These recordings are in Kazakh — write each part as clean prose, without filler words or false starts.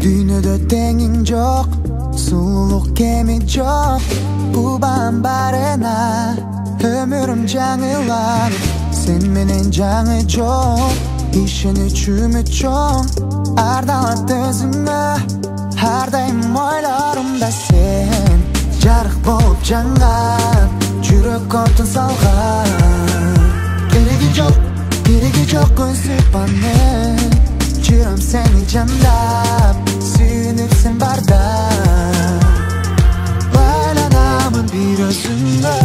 Dünyada tenging жоқ, сұлулық кеми жоқ. Бұбан барына өмірім жаңыланып, сен менен жаңы жоқ. Ишені чүмі чоң, ардалат өзіңі. Әрдайым ойларымда сен жарық болып жанған, жүрек отын салған. Керегі жоқ өзіп аны, жүрем сені жандап, сүйініп сен барда. Байланамын бір өзіңі,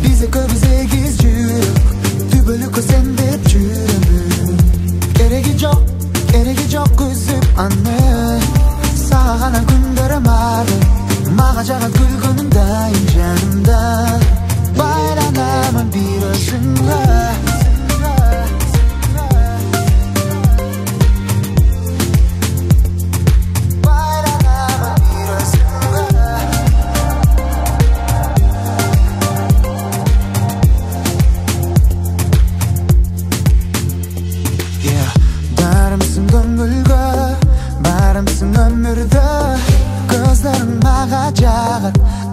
бізді көбіз егіз жүріп, түбілік сен деп жүремін. Керегі жоқ өзіп аны, саған күндерім арды, маға жағат күлгінің дайын жанымда. Байланамын бір өзіңі,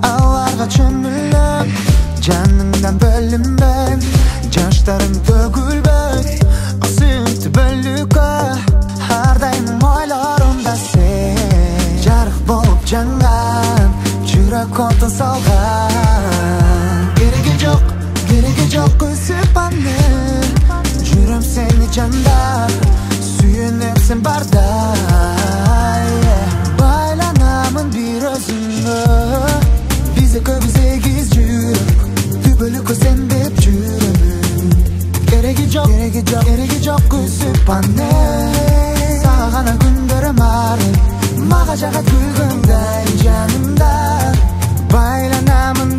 алларға чөміліп, жаныңдан бөлінбен, жаштарың төгілбен, сүйікті бөлігі, әрдайым ойларымда сен жарық болып жанған, жүрек отын салған. Керегі жоқ өсіп аны, жүрем сені жандап, сүйініп сен барда. Байланамын бір өзіңі, бізді көбіз егіз жүріп, түбілік сен деп жүремін. Керегі жоқ өсіп аны, саған күндерім арды, маға жағат күлгіңдей жанымда. Байланамын